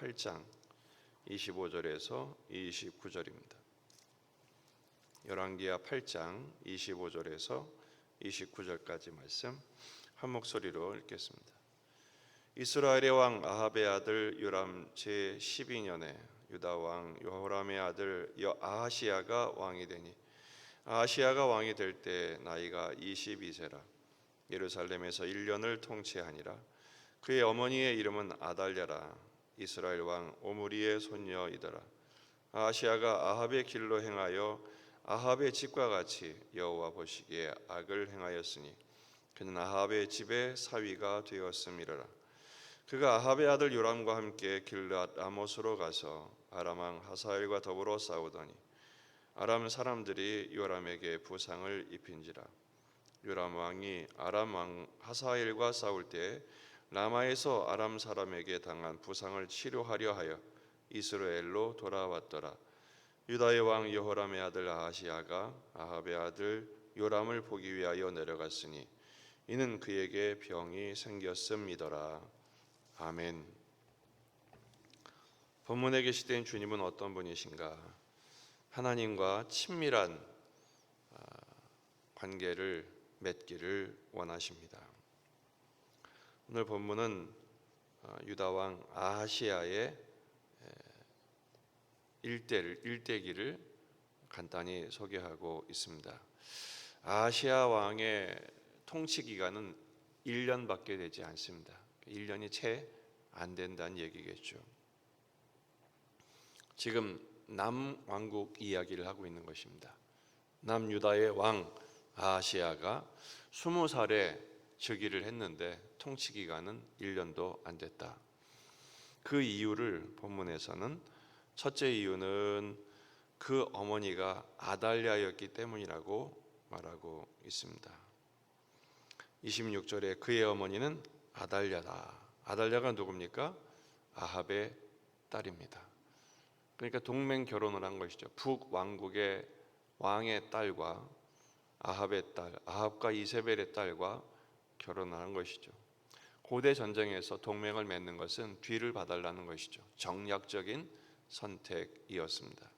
8장 25절에서 29절입니다. 열왕기하 8장 25절에서 29절까지 말씀 한 목소리로 읽겠습니다. 이스라엘의 왕 아합의 아들 요람 제12년에 유다 왕 여호람의 아들 아하시야가 왕이 되니 아하시야가 왕이 될 때 나이가 22세라. 예루살렘에서 1년을 통치하니라. 그의 어머니의 이름은 아달랴라. 이스라엘 왕 오므리의 손녀이더라. 아하시야가 아합의 길로 행하여 아합의 집과 같이 여호와 보시기에 악을 행하였으니 그는 아합의 집의 사위가 되었음이라. 그가 아합의 아들 요람과 함께 길앗 라못으로 가서 아람 왕 하사엘과 더불어 싸우더니 아람 사람들이 요람에게 부상을 입힌지라. 요람 왕이 아람 왕 하사엘과 싸울 때 라마에서 아람 사람에게 당한 부상을 치료하려 하여 이스라엘로 돌아왔더라. 유다의 왕 여호람의 아들 아하시야가 아합의 아들 요람을 보기 위하여 내려갔으니 이는 그에게 병이 생겼음이더라. 아멘. 본문에 계시된 주님은 어떤 분이신가? 하나님과 친밀한 관계를 맺기를 원하십니다. 오늘 본문은 유다 왕 아하시야의 일대기를 간단히 소개하고 있습니다. 아하시야 왕의 통치 기간은 1년밖에 되지 않습니다. 1년이 채 안 된다는 얘기겠죠. 지금 남왕국 이야기를 하고 있는 것입니다. 남유다의 왕 아하시야가 20살에 즉위를 했는데 통치 기간은 1년도 안 됐다. 그 이유를 본문에서는 첫째 이유는 그 어머니가 아달랴였기 때문이라고 말하고 있습니다. 26절에 그의 어머니는 아달랴다. 아달랴가 누굽니까? 아합의 딸입니다. 그러니까 동맹 결혼을 한 것이죠. 북왕국의 왕의 딸과 아합의 딸, 아합과 이세벨의 딸과 결혼을 한 것이죠. 고대 전쟁에서 동맹을 맺는 것은 뒤를 봐달라는 것이죠. 정략적인 선택이었습니다.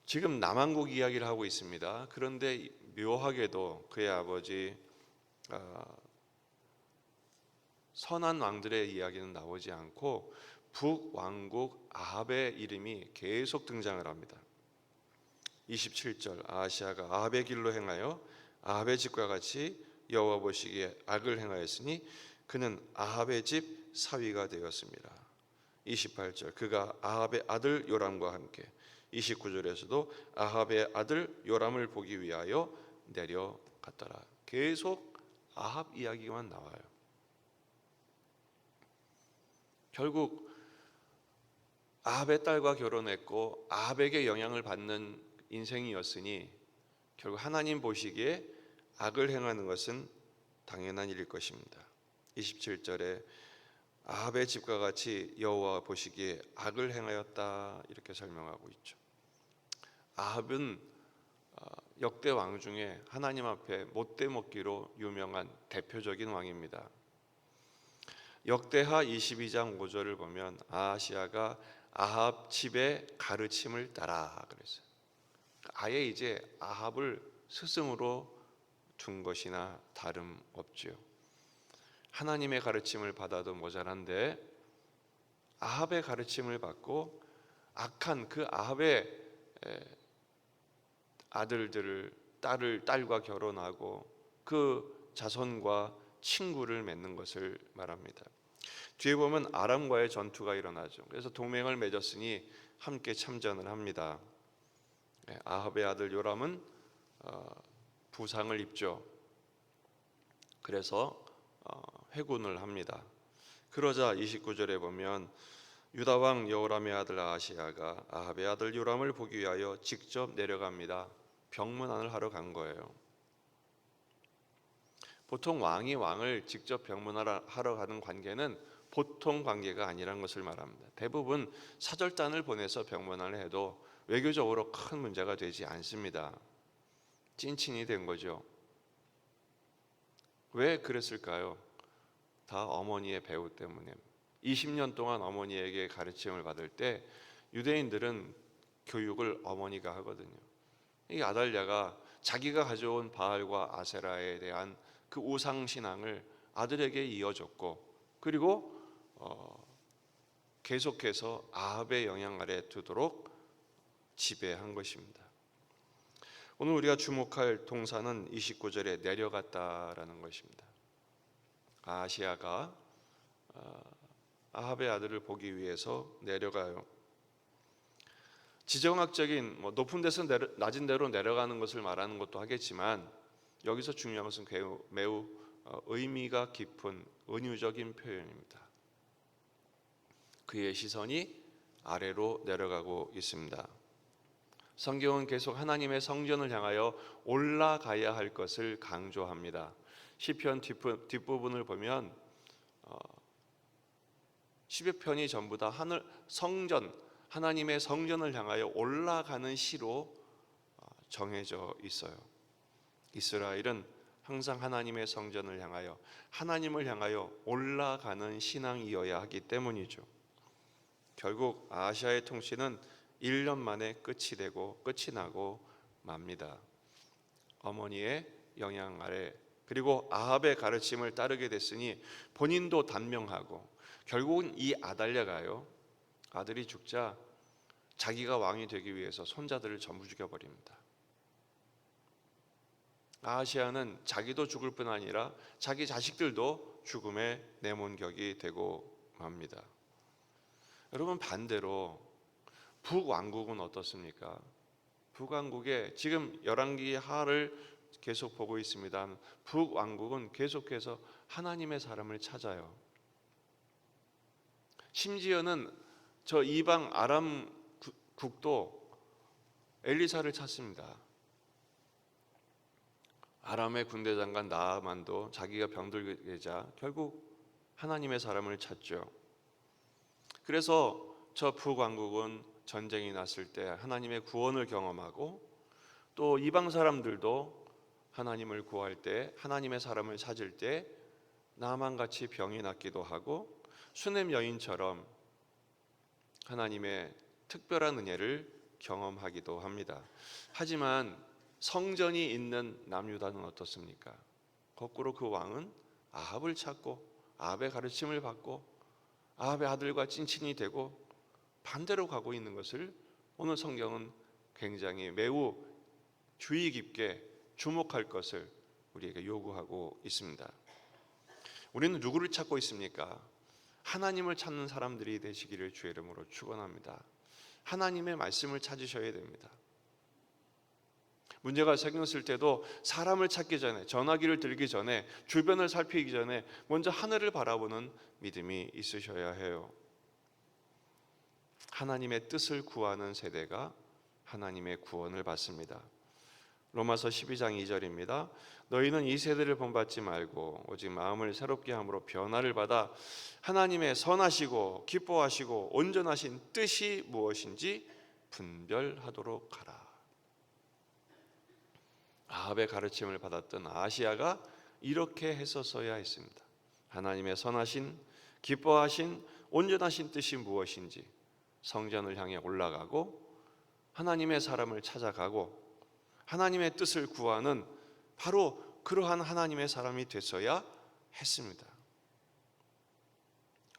지금 남왕국 이야기를 하고 있습니다. 그런데 묘하게도 그의 아버지 선한 왕들의 이야기는 나오지 않고 북왕국 아합의 이름이 계속 등장을 합니다. 27절 아하시야가 아합의 길로 행하여 아합의 집과 같이 여호와 보시기에 악을 행하였으니 그는 아합의 집 사위가 되었습니다. 28절 그가 아합의 아들 요람과 함께 29절에서도 아합의 아들 요람을 보기 위하여 내려갔더라. 계속 아합 이야기만 나와요. 결국 아합의 딸과 결혼했고 아합에게 영향을 받는 인생이었으니 결국 하나님 보시기에 악을 행하는 것은 당연한 일일 것입니다. 27절에 아합의 집과 같이 여호와 보시기에 악을 행하였다 이렇게 설명하고 있죠. 아합은 역대 왕 중에 하나님 앞에 못돼 먹기로 유명한 대표적인 왕입니다. 역대하 22장 5절을 보면 아하시야가 아합 집의 가르침을 따라 그랬어요. 아예 이제 아합을 스승으로 둔 것이나 다름없죠. 하나님의 가르침을 받아도 모자란데 아합의 가르침을 받고 악한 그 아합의 아들들을 딸과 결혼하고 그 자손과 친구를 맺는 것을 말합니다. 뒤에 보면 아람과의 전투가 일어나죠. 그래서 동맹을 맺었으니 함께 참전을 합니다. 아합의 아들 요람은 부상을 입죠. 그래서 회군을 합니다. 그러자 29절에 보면 유다 왕 여호람의 아들 아하시야가 아합의 아들 요람을 보기 위하여 직접 내려갑니다. 병문안을 하러 간 거예요. 보통 왕이 왕을 직접 병문하러 가는 관계는 보통 관계가 아니라는 것을 말합니다. 대부분 사절단을 보내서 병문안을 해도 외교적으로 큰 문제가 되지 않습니다. 찐친이 된 거죠. 왜 그랬을까요? 다 어머니의 배우 때문에 20년 동안 어머니에게 가르침을 받을 때 유대인들은 교육을 어머니가 하거든요. 이 아달랴가 자기가 가져온 바알과 아세라에 대한 그 우상 신앙을 아들에게 이어줬고, 그리고 계속해서 아합의 영향 아래 두도록 지배한 것입니다. 오늘 우리가 주목할 동사는 29절에 내려갔다라는 것입니다. 아시아가 아합의 아들을 보기 위해서 내려가요. 지정학적인 높은 데서 낮은 데로 내려가는 것을 말하는 것도 하겠지만, 여기서 중요한 것은 매우 의미가 깊은 은유적인 표현입니다. 그의 시선이 아래로 내려가고 있습니다. 성경은 계속 하나님의 성전을 향하여 올라가야 할 것을 강조합니다. 시편 뒷부분을 보면 10여 편이 전부 다 하나님의 성전을 향하여 올라가는 시로 정해져 있어요. 이스라엘은 항상 하나님의 성전을 향하여, 하나님을 향하여 올라가는 신앙이어야 하기 때문이죠. 결국 아시아의 통치는 1년 만에 끝이 나고 맙니다. 어머니의 영향 아래, 그리고 아합의 가르침을 따르게 됐으니 본인도 단명하고, 결국은 이 아달랴가요, 아들이 죽자 자기가 왕이 되기 위해서 손자들을 전부 죽여버립니다. 아하시아는 자기도 죽을 뿐 아니라 자기 자식들도 죽음의 내몬격이 되고 맙니다. 여러분, 반대로 북왕국은 어떻습니까? 북왕국에 지금 열왕기 하를 계속 보고 있습니다. 북왕국은 계속해서 하나님의 사람을 찾아요. 심지어는 저 이방 아람 국도 엘리사를 찾습니다. 아람의 군대 장관 나아만도 자기가 병들게 되자 결국 하나님의 사람을 찾죠. 그래서 저 북왕국은 전쟁이 났을 때 하나님의 구원을 경험하고, 또 이방 사람들도 하나님을 구할 때, 하나님의 사람을 찾을 때 나아만같이 병이 낫기도 하고, 수넴 여인처럼 하나님의 특별한 은혜를 경험하기도 합니다. 하지만 성전이 있는 남유다는 어떻습니까? 거꾸로 그 왕은 아합을 찾고 아합의 가르침을 받고 아합의 아들과 찐친이 되고 반대로 가고 있는 것을 오늘 성경은 굉장히 매우 주의 깊게 주목할 것을 우리에게 요구하고 있습니다. 우리는 누구를 찾고 있습니까? 하나님을 찾는 사람들이 되시기를 주의 이름으로 축원합니다. 하나님의 말씀을 찾으셔야 됩니다. 문제가 생겼을 때도 사람을 찾기 전에, 전화기를 들기 전에, 주변을 살피기 전에 먼저 하늘을 바라보는 믿음이 있으셔야 해요. 하나님의 뜻을 구하는 세대가 하나님의 구원을 받습니다. 로마서 12장 2절입니다. 너희는 이 세대를 본받지 말고 오직 마음을 새롭게 함으로 변화를 받아 하나님의 선하시고 기뻐하시고 온전하신 뜻이 무엇인지 분별하도록 하라. 아합의 가르침을 받았던 아시아가 이렇게 했었어야 했습니다. 하나님의 선하신 기뻐하신 온전하신 뜻이 무엇인지 성전을 향해 올라가고 하나님의 사람을 찾아가고 하나님의 뜻을 구하는 바로 그러한 하나님의 사람이 됐어야 했습니다.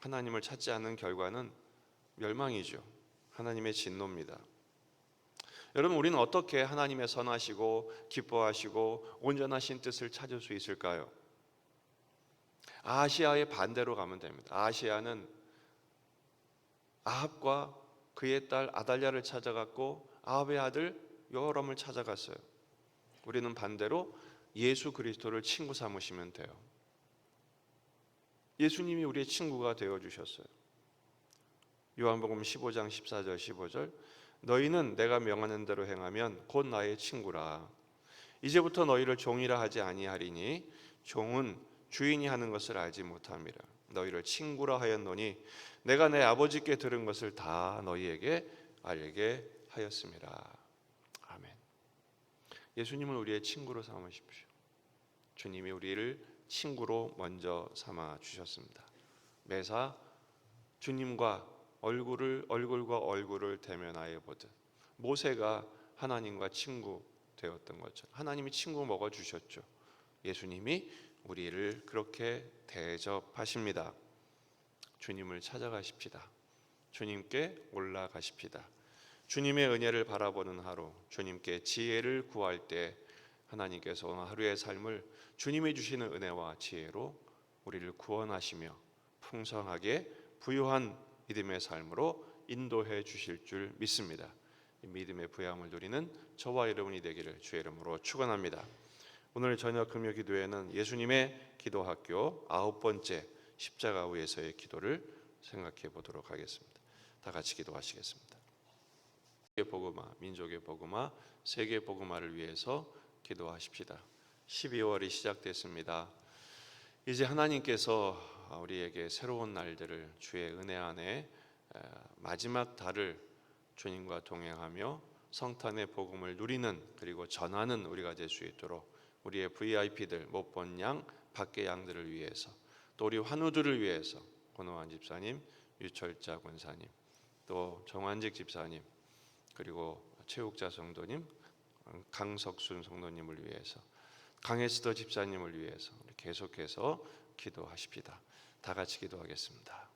하나님을 찾지 않는 결과는 멸망이죠. 하나님의 진노입니다. 여러분, 우리는 어떻게 하나님의 선하시고 기뻐하시고 온전하신 뜻을 찾을 수 있을까요? 아시아의 반대로 가면 됩니다. 아시아는 아합과 그의 딸 아달랴를 찾아갔고 아합의 아들 여호람을 찾아갔어요. 우리는 반대로 예수 그리스도를 친구 삼으시면 돼요. 예수님이 우리의 친구가 되어주셨어요. 요한복음 15장 14절 15절 너희는 내가 명하는 대로 행하면 곧 나의 친구라. 이제부터 너희를 종이라 하지 아니하리니 종은 주인이 하는 것을 알지 못함이라. 너희를 친구라 하였노니 내가 내 아버지께 들은 것을 다 너희에게 알게 하였음이라. 아멘. 예수님을 우리의 친구로 삼으십시오. 주님이 우리를 친구로 먼저 삼아 주셨습니다. 매사 주님과 얼굴과 얼굴을 대면하여 보듯 모세가 하나님과 친구 되었던 것처럼 하나님이 친구 먹어 주셨죠. 예수님이 우리를 그렇게 대접하십니다. 주님을 찾아가십시다. 주님께 올라가십시다. 주님의 은혜를 바라보는 하루, 주님께 지혜를 구할 때 하나님께서 오늘 하루의 삶을 주님이 주시는 은혜와 지혜로 우리를 구원하시며 풍성하게 부유한 믿음의 삶으로 인도해 주실 줄 믿습니다. 이 믿음의 부양을 누리는 저와 여러분이 되기를 주의 이름으로 축원합니다. 오늘 저녁 금요 기도회는 예수님의 기도학교 9번째 십자가 위에서의 기도를 생각해 보도록 하겠습니다. 다 같이 기도하시겠습니다. 복음화, 민족의 복음화, 세계 복음화를 위해서 기도하십시다. 12월이 시작됐습니다. 이제 하나님께서 우리에게 새로운 날들을 주의 은혜 안에 마지막 달을 주님과 동행하며 성탄의 복음을 누리는 그리고 전하는 우리가 될 수 있도록 우리의 VIP들 못 본 양 밖의 양들을 위해서 또 우리 환우들을 위해서 권호환 집사님, 유철자 권사님, 또 정환직 집사님, 그리고 최욱자 성도님, 강석순 성도님을 위해서 강혜스더 집사님을 위해서 계속해서 기도하십시다. 다 같이 기도하겠습니다.